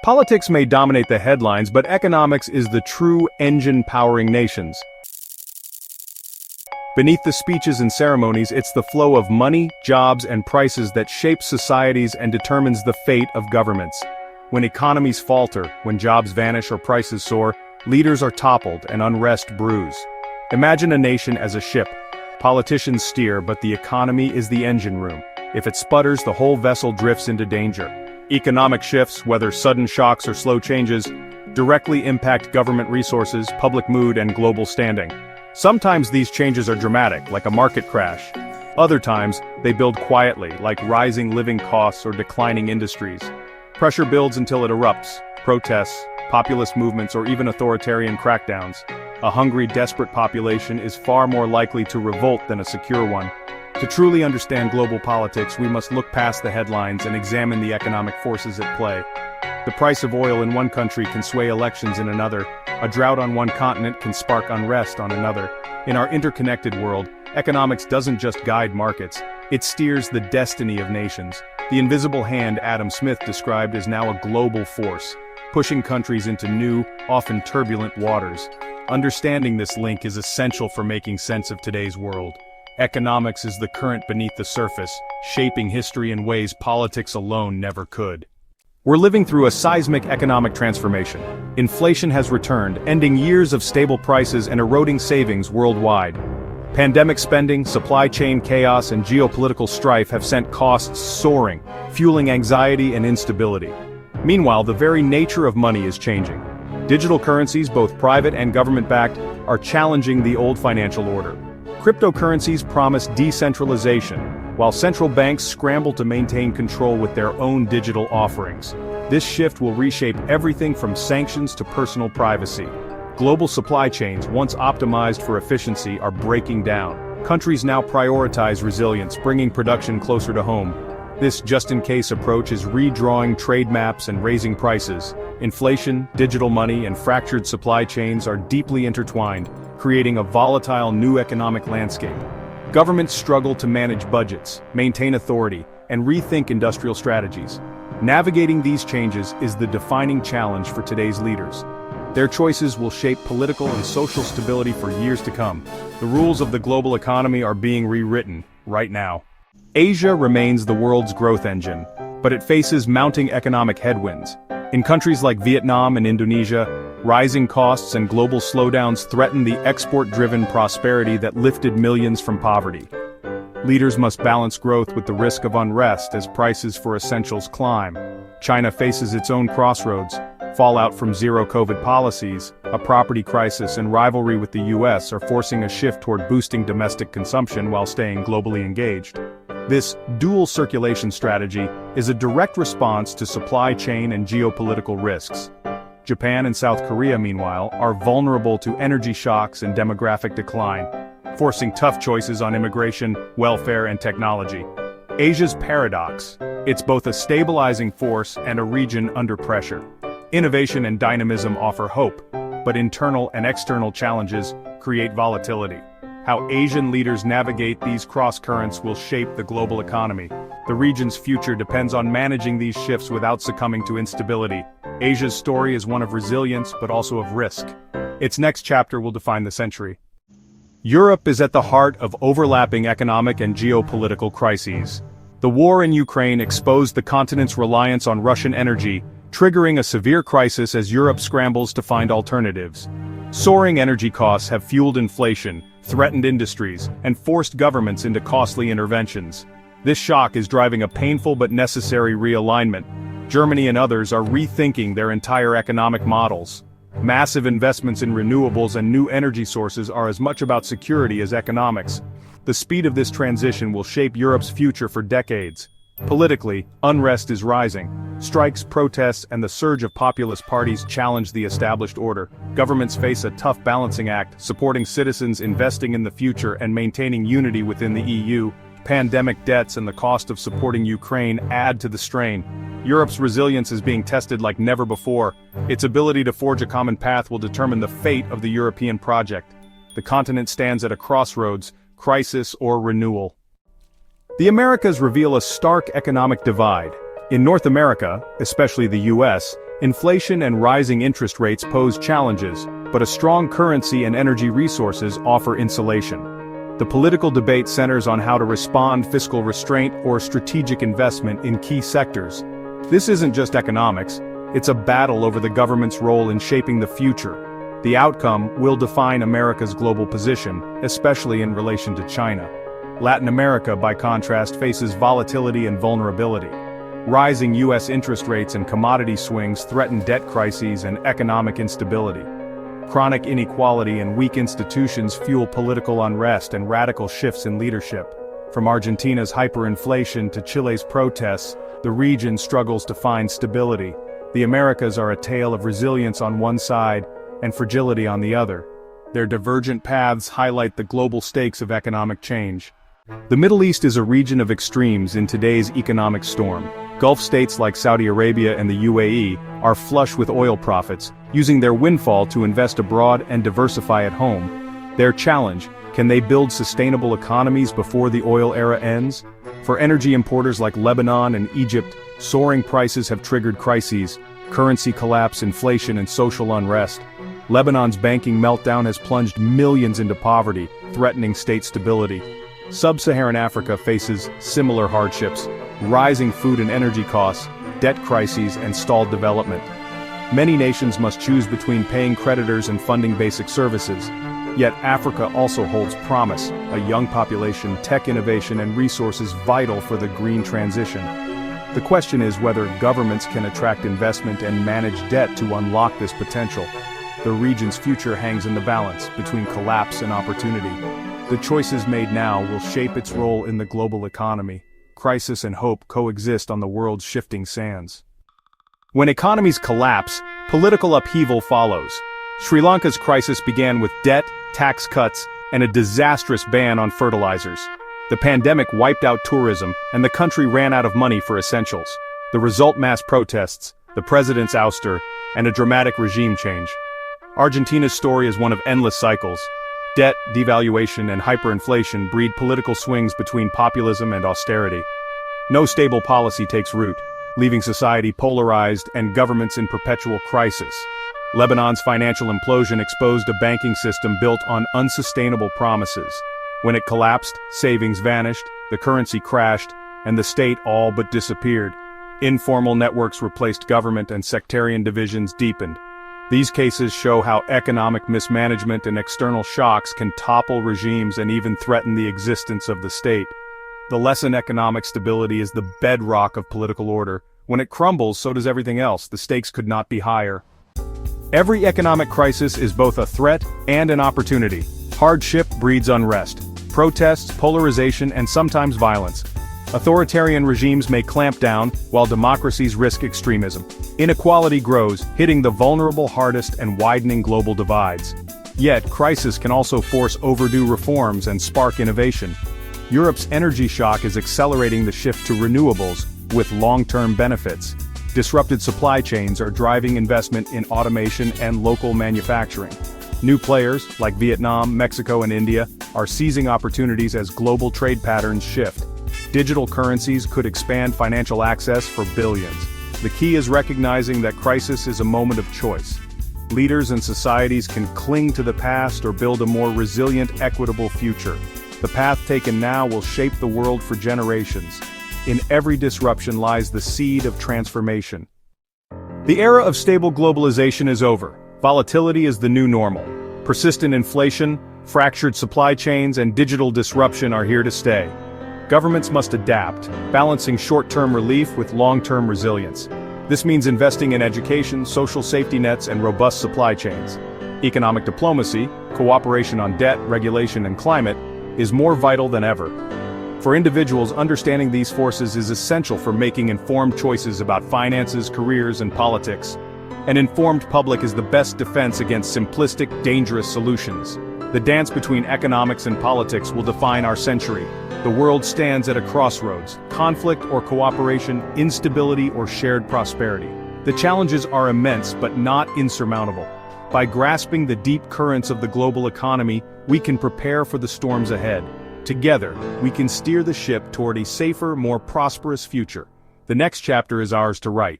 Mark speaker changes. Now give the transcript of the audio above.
Speaker 1: Politics may dominate the headlines, but economics is the true engine powering nations. Beneath the speeches and ceremonies, it's the flow of money, jobs, and prices that shapes societies and determines the fate of governments. When economies falter, when jobs vanish or prices soar, leaders are toppled and unrest brews. Imagine a nation as a ship. Politicians steer, but the economy is the engine room. If it sputters, the whole vessel drifts into danger. Economic shifts, whether sudden shocks or slow changes, directly impact government resources, public mood, and global standing. Sometimes these changes are dramatic, like a market crash. Other times, they build quietly, like rising living costs or declining industries. Pressure builds until it erupts: protests, populist movements, or even authoritarian crackdowns. A hungry, desperate population is far more likely to revolt than a secure one. To truly understand global politics, we must look past the headlines and examine the economic forces at play. The price of oil in one country can sway elections in another. A drought on one continent can spark unrest on another. In our interconnected world, economics doesn't just guide markets, it steers the destiny of nations. The invisible hand Adam Smith described is now a global force, pushing countries into new, often turbulent waters. Understanding this link is essential for making sense of today's world. Economics is the current beneath the surface, shaping history in ways politics alone never could. We're living through a seismic economic transformation. Inflation has returned, ending years of stable prices and eroding savings worldwide. Pandemic spending, supply chain chaos, and geopolitical strife have sent costs soaring, fueling anxiety and instability. Meanwhile, the very nature of money is changing. Digital currencies, both private and government-backed, are challenging the old financial order. Cryptocurrencies promise decentralization, while central banks scramble to maintain control with their own digital offerings. This shift will reshape everything from sanctions to personal privacy. Global supply chains, once optimized for efficiency, are breaking down. Countries now prioritize resilience, bringing production closer to home. This just-in-case approach is redrawing trade maps and raising prices. Inflation, digital money, and fractured supply chains are deeply intertwined, creating a volatile new economic landscape. Governments struggle to manage budgets, maintain authority, and rethink industrial strategies. Navigating these changes is the defining challenge for today's leaders. Their choices will shape political and social stability for years to come. The rules of the global economy are being rewritten right now. Asia remains the world's growth engine, but it faces mounting economic headwinds. In countries like Vietnam and Indonesia, rising costs and global slowdowns threaten the export-driven prosperity that lifted millions from poverty. Leaders must balance growth with the risk of unrest as prices for essentials climb. China faces its own crossroads. Fallout from zero-COVID policies, a property crisis, and rivalry with the US are forcing a shift toward boosting domestic consumption while staying globally engaged. This dual circulation strategy is a direct response to supply chain and geopolitical risks. Japan and South Korea, meanwhile, are vulnerable to energy shocks and demographic decline, forcing tough choices on immigration, welfare, and technology. Asia's paradox: it's both a stabilizing force and a region under pressure. Innovation and dynamism offer hope, but internal and external challenges create volatility. How Asian leaders navigate these cross-currents will shape the global economy. The region's future depends on managing these shifts without succumbing to instability. Asia's story is one of resilience, but also of risk. Its next chapter will define the century. Europe is at the heart of overlapping economic and geopolitical crises. The war in Ukraine exposed the continent's reliance on Russian energy, triggering a severe crisis as Europe scrambles to find alternatives. Soaring energy costs have fueled inflation, threatened industries, and forced governments into costly interventions. This shock is driving a painful but necessary realignment. Germany and others are rethinking their entire economic models. Massive investments in renewables and new energy sources are as much about security as economics. The speed of this transition will shape Europe's future for decades. Politically, unrest is rising. Strikes, protests, and the surge of populist parties challenge the established order. Governments face a tough balancing act, supporting citizens, investing in the future, and maintaining unity within the EU. Pandemic debts and the cost of supporting Ukraine add to the strain. Europe's resilience is being tested like never before. Its ability to forge a common path will determine the fate of the European project. The continent stands at a crossroads: crisis or renewal. The Americas reveal a stark economic divide. In North America, especially the US, Inflation and rising interest rates pose challenges, but a strong currency and energy resources offer insulation. The political debate centers on how to respond: fiscal restraint or strategic investment in key sectors. This isn't just economics, it's a battle over the government's role in shaping the future. The outcome will define America's global position, especially in relation to China. Latin America, by contrast, faces volatility and vulnerability. Rising U.S. interest rates and commodity swings threaten debt crises and economic instability. Chronic inequality and weak institutions fuel political unrest and radical shifts in leadership. From Argentina's hyperinflation to Chile's protests, the region struggles to find stability. The Americas are a tale of resilience on one side and fragility on the other. Their divergent paths highlight the global stakes of economic change. The Middle East is a region of extremes in today's economic storm. Gulf states like Saudi Arabia and the UAE are flush with oil profits, using their windfall to invest abroad and diversify at home. Their challenge: can they build sustainable economies before the oil era ends? For energy importers like Lebanon and Egypt, soaring prices have triggered crises: currency collapse, inflation, and social unrest. Lebanon's banking meltdown has plunged millions into poverty, threatening state stability. Sub-Saharan Africa faces similar hardships: rising food and energy costs, debt crises, and stalled development. Many nations must choose between paying creditors and funding basic services. Yet Africa also holds promise: a young population, tech innovation, and resources vital for the green transition. The question is whether governments can attract investment and manage debt to unlock this potential. The region's future hangs in the balance between collapse and opportunity. The choices made now will shape its role in the global economy. Crisis and hope coexist on the world's shifting sands. When economies collapse, political upheaval follows. Sri Lanka's crisis began with debt, tax cuts, and a disastrous ban on fertilizers. The pandemic wiped out tourism, and the country ran out of money for essentials. The result: mass protests, the president's ouster, and a dramatic regime change. Argentina's story is one of endless cycles. Debt, devaluation, and hyperinflation breed political swings between populism and austerity. No stable policy takes root, leaving society polarized and governments in perpetual crisis. Lebanon's financial implosion exposed a banking system built on unsustainable promises. When it collapsed, savings vanished, the currency crashed, and the state all but disappeared. Informal networks replaced government, and sectarian divisions deepened. These cases show how economic mismanagement and external shocks can topple regimes and even threaten the existence of the state. The lesson: economic stability is the bedrock of political order. When it crumbles, so does everything else. The stakes could not be higher. Every economic crisis is both a threat and an opportunity. Hardship breeds unrest, protests, polarization, and sometimes violence. Authoritarian regimes may clamp down, while democracies risk extremism. Inequality grows, hitting the vulnerable hardest and widening global divides. Yet, crisis can also force overdue reforms and spark innovation. Europe's energy shock is accelerating the shift to renewables, with long-term benefits. Disrupted supply chains are driving investment in automation and local manufacturing. New players, like Vietnam, Mexico, and India, are seizing opportunities as global trade patterns shift. Digital currencies could expand financial access for billions. The key is recognizing that crisis is a moment of choice. Leaders and societies can cling to the past or build a more resilient, equitable future. The path taken now will shape the world for generations. In every disruption lies the seed of transformation. The era of stable globalization is over. Volatility is the new normal. Persistent inflation, fractured supply chains, and digital disruption are here to stay. Governments must adapt, balancing short-term relief with long-term resilience. This means investing in education, social safety nets, and robust supply chains. Economic diplomacy, cooperation on debt, regulation, and climate, is more vital than ever. For individuals, understanding these forces is essential for making informed choices about finances, careers, and politics. An informed public is the best defense against simplistic, dangerous solutions. The dance between economics and politics will define our century. The world stands at a crossroads: conflict or cooperation, instability or shared prosperity. The challenges are immense but not insurmountable. By grasping the deep currents of the global economy, we can prepare for the storms ahead. Together, we can steer the ship toward a safer, more prosperous future. The next chapter is ours to write.